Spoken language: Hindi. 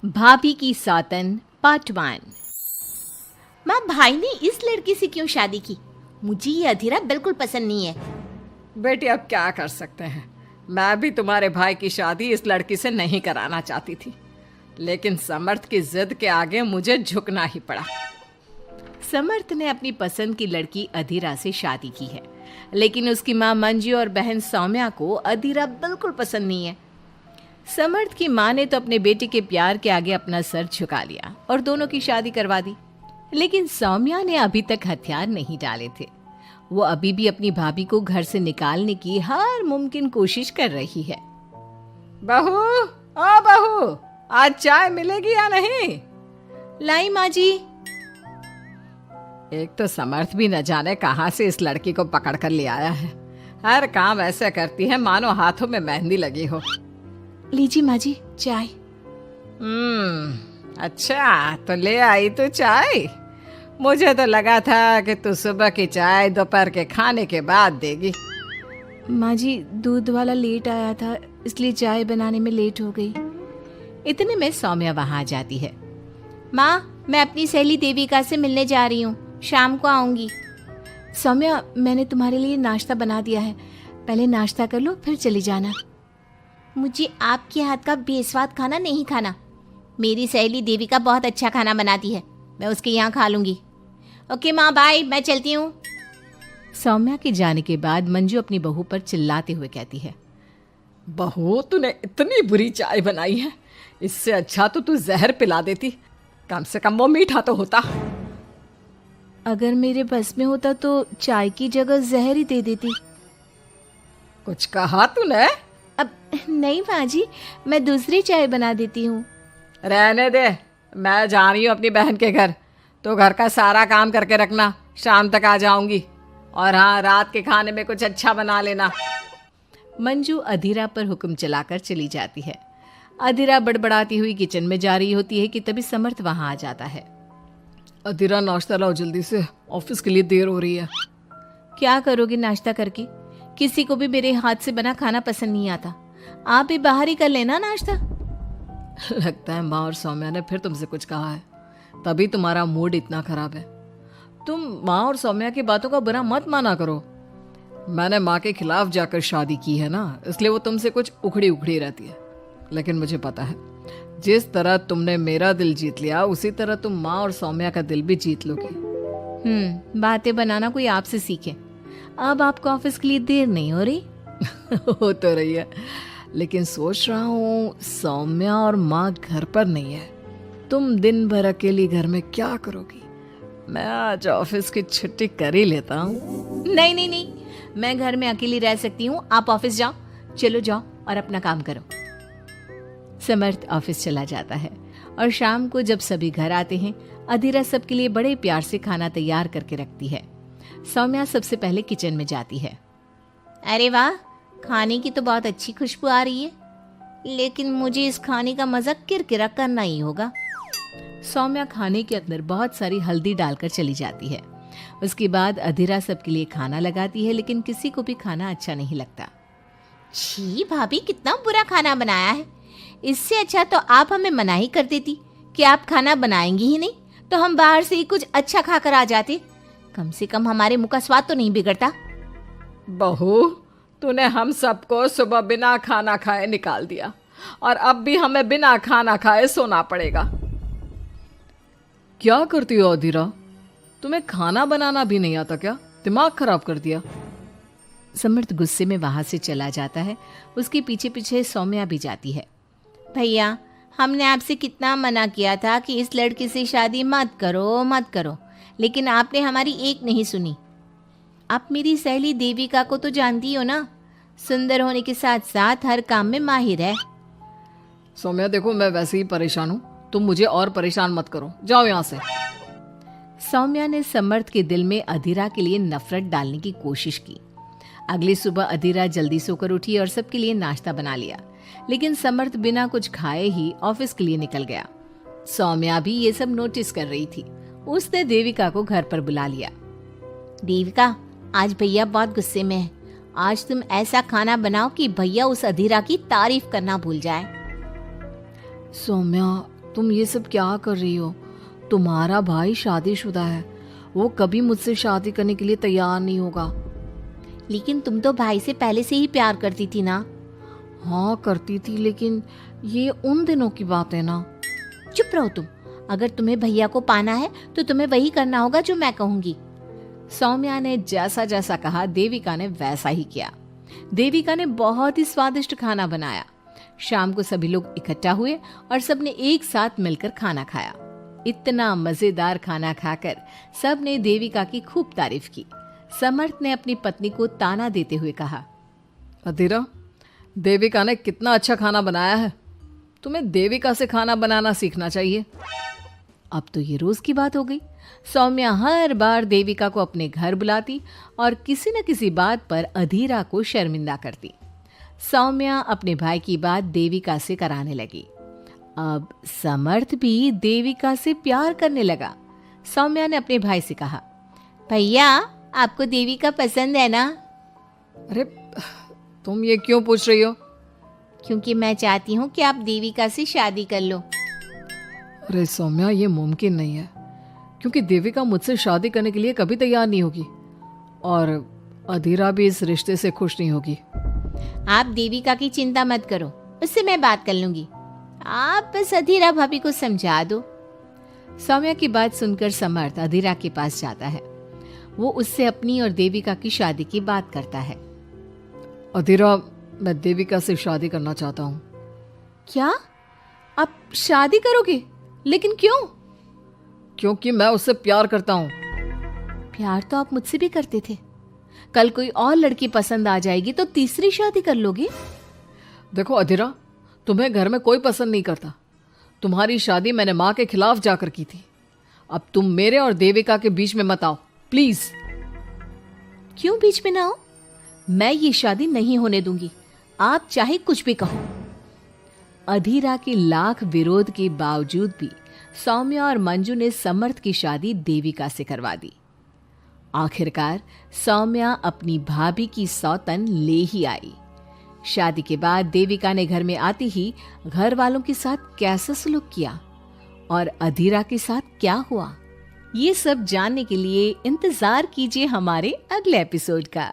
भाभी की सौतन पार्ट 1। माँ, भाई ने इस लड़की से क्यों शादी की? मुझे ये अधीरा बिल्कुल पसंद नहीं है। बेटी अब क्या कर सकते हैं, मैं भी तुम्हारे भाई की शादी इस लड़की से नहीं कराना चाहती थी, लेकिन समर्थ की जिद के आगे मुझे झुकना ही पड़ा। समर्थ ने अपनी पसंद की लड़की अधीरा से शादी की है, लेकिन उसकी माँ मंजू और बहन सौम्या को अधीरा बिल्कुल पसंद नहीं है। समर्थ की माँ ने तो अपने बेटे के प्यार के आगे अपना सर झुका लिया और दोनों की शादी करवा दी, लेकिन सौम्या ने अभी तक हथियार नहीं डाले थे। वो अभी भी अपनी भाभी को घर से निकालने की हर मुमकिन कोशिश कर रही है। बहू, ओ बहू, आज चाय मिलेगी या नहीं? लाई माँ जी। एक तो समर्थ भी न जाने कहां से इस लड़की को पकड़ कर ले आया है। हर काम ऐसे करती है मानो हाथों में मेहंदी लगी हो। लीजिए माँ जी चाय। अच्छा तो ले आई तू चाय। मुझे तो लगा था कि तू सुबह की चाय दोपहर के खाने के बाद देगी। माँ जी, दूध वाला लेट आया था, इसलिए चाय बनाने में लेट हो गई। इतने में सौम्या वहां आ जाती है। माँ, मैं अपनी सहेली देविका से मिलने जा रही हूँ, शाम को आऊंगी। सौम्या, मैंने तुम्हारे लिए नाश्ता बना दिया है, पहले नाश्ता कर लो फिर चली जाना। मुझे आपके हाथ का बेस्वाद खाना नहीं खाना। मेरी सहेली देविका बहुत अच्छा खाना बनाती है, मैं उसके यहाँ खा लूंगी। ओके माँ, बाय, मैं चलती हूँ। सौम्या के जाने के बाद मंजू अपनी बहू पर चिल्लाते हुए कहती है, बहू, तूने इतनी बुरी चाय बनाई है, इससे अच्छा तो तू जहर पिला देती, कम से कम वो मीठा तो होता। अगर मेरे बस में होता तो चाय की जगह जहर ही दे देती। कुछ कहा तूने? अब नहीं माँ जी, मैं दूसरी चाय बना देती हूँ। रहने दे, मैं जा रही हूँ अपनी बहन के घर, तो घर का सारा काम करके रखना, शाम तक आ जाऊंगी। और हाँ, रात के खाने में कुछ अच्छा बना लेना। मंजू अधीरा पर हुक्म चलाकर चली जाती है। अधीरा बड़बड़ाती हुई किचन में जा रही होती है कि तभी समर्थ वहां आ जाता है। अधीरा, नाश्ता लाओ जल्दी से, ऑफिस के लिए देर हो रही है। क्या करोगे नाश्ता करके? किसी को भी मेरे हाथ से बना खाना पसंद नहीं आता, आप भी बाहर ही कर लेना नाश्ता। लगता है माँ और सौम्या ने फिर तुमसे कुछ कहा है, तभी तुम्हारा मूड इतना खराब है। तुम माँ और सौम्या की बातों का बुरा मत माना करो। मैंने माँ के खिलाफ जाकर शादी की है ना, इसलिए वो तुमसे कुछ उखड़ी उखड़ी रहती है। लेकिन मुझे पता है, जिस तरह तुमने मेरा दिल जीत लिया, उसी तरह तुम माँ और सौम्या का दिल भी जीत लोगी। बातें बनाना कोई आपसे सीखे। अब आपको ऑफिस के लिए देर नहीं हो रही? हो तो रही है, लेकिन सोच रहा हूँ सौम्या और माँ घर पर नहीं है, तुम दिन भर अकेली घर में क्या करोगी? मैं आज ऑफिस की छुट्टी कर ही लेता हूँ। नहीं नहीं नहीं, मैं घर में अकेली रह सकती हूँ, आप ऑफिस जाओ। चलो जाओ और अपना काम करो। समर्थ ऑफिस चला जाता है और शाम को जब सभी घर आते हैं, अधीरा सबके लिए बड़े प्यार से खाना तैयार करके रखती है। सौम्या सबसे पहले किचन में जाती है। अरे वाह, खाने की तो बहुत अच्छी खुशबू आ रही है, लेकिन मुझे इस खाने का मजा किरकिरा करना ही होगा। सौम्या खाने के अंदर बहुत सारी हल्दी डालकर चली जाती है। उसके बाद अधीरा सबके लिए खाना लगाती है, लेकिन किसी को भी खाना अच्छा नहीं लगता। छी भाभी, कितना बुरा खाना बनाया है। इससे अच्छा तो आप हमें मना ही कर देती कि आप खाना बनाएंगी ही नहीं, तो हम बाहर से ही कुछ अच्छा खाकर आ जाते। कम से कम हमारे मुंह का स्वाद तो नहीं बिगड़ता। बहू, तूने हम सबको सुबह बिना खाना खाए निकाल दिया, और अब भी हमें बिना खाना खाए सोना पड़ेगा। क्या करती हो अधीरा? तुम्हें खाना बनाना भी नहीं आता क्या? दिमाग खराब कर दिया। समर्थ गुस्से में वहां से चला जाता है। उसके पीछे पीछे सौम्या भी जाती है। भैया, हमने आपसे कितना मना किया था कि इस लड़की से शादी मत करो मत करो, लेकिन आपने हमारी एक नहीं सुनी। आप मेरी सहेली देविका को तो जानती हो ना, सुंदर होने के साथ साथ हर काम में माहिर है। सौम्या देखो, मैं वैसे ही परेशान हूँ, तुम मुझे और परेशान मत करो, जाओ यहाँ से। सौम्या ने समर्थ के दिल में अधीरा के लिए नफरत डालने की कोशिश की। अगली सुबह अधीरा जल्दी सोकर उठी और सबके लिए नाश्ता बना लिया, लेकिन समर्थ बिना कुछ खाए ही ऑफिस के लिए निकल गया। सौम्या भी ये सब नोटिस कर रही थी। उसने देविका को घर पर बुला लिया। देविका, आज भैया बहुत गुस्से में है, आज तुम ऐसा खाना बनाओ कि भैया उस अधीरा की तारीफ करना भूल जाए। सौम्या, तुम ये सब क्या कर रही हो? तुम्हारा भाई शादीशुदा है, वो कभी मुझसे शादी करने के लिए तैयार नहीं होगा। लेकिन तुम तो भाई से पहले से ही प्यार करती थी ना। हाँ करती थी, लेकिन ये उन दिनों की बात है ना। चुप रहो तुम। अगर तुम्हें भैया को पाना है तो तुम्हें वही करना होगा जो मैं कहूंगी। सौम्या ने जैसा जैसा कहा देविका ने वैसा ही किया। देविका ने बहुत ही स्वादिष्ट खाना बनाया। शाम को सभी लोग इकट्ठा हुए और सबने एक साथ मिलकर खाना खाया। इतना मजेदार खाना खाकर सबने देविका की खूब तारीफ की। समर्थ ने अपनी पत्नी को ताना देते हुए कहा, अधीरा, देविका ने कितना अच्छा खाना बनाया है। तुम्हें देविका से खाना बनाना सीखना चाहिए। अब तो ये रोज की बात हो गई। सौम्या हर बार देविका को अपने घर बुलाती और किसी न किसी बात पर अधीरा को शर्मिंदा करती। सौम्या अपने भाई की बात देविका से कराने लगी। अब समर्थ भी देविका से प्यार करने लगा। सौम्या ने अपने भाई से कहा, भैया आपको देविका पसंद है ना? अरे तुम ये क्यों पूछ रही हो? क्योंकि मैं चाहती हूँ कि आप देविका से शादी कर लो। अरे सौम्या, ये मुमकिन नहीं है, क्योंकि देविका मुझसे शादी करने के लिए कभी तैयार नहीं होगी और अधीरा भी इस रिश्ते से खुश नहीं होगी। आप देविका की चिंता मत करो, उससे मैं बात कर लूंगी। आप बस अधीरा भाभी को समझा दो। सौम्या की बात सुनकर समर्थ अधीरा के पास जाता है। वो उससे अपनी और देविका की शादी की बात करता है। अधीरा, मैं देविका से शादी करना चाहता हूँ। क्या? आप शादी करोगे? लेकिन क्यों? क्योंकि मैं उससे प्यार करता हूँ। प्यार तो आप मुझसे भी करते थे। कल कोई और लड़की पसंद आ जाएगी तो तीसरी शादी कर लोगे? देखो अधीरा, तुम्हें घर में कोई पसंद नहीं करता। तुम्हारी शादी मैंने माँ के खिलाफ जाकर की थी। अब तुम मेरे और देविका के बीच में मत आओ, प्लीज। क्यों बीच में ना हो? मैं ये शादी नहीं होने दूंगी, आप चाहे कुछ भी कहो। अधीरा के लाख विरोध के बावजूद भी सौम्या और मंजू ने समर्थ की शादी देविका से करवा दी। आखिरकार सौम्या अपनी भाभी की सौतन ले ही आई। शादी के बाद देविका ने घर में आते ही घर वालों के साथ कैसा सलूक किया और अधीरा के साथ क्या हुआ, ये सब जानने के लिए इंतजार कीजिए हमारे अगले एपिसोड का।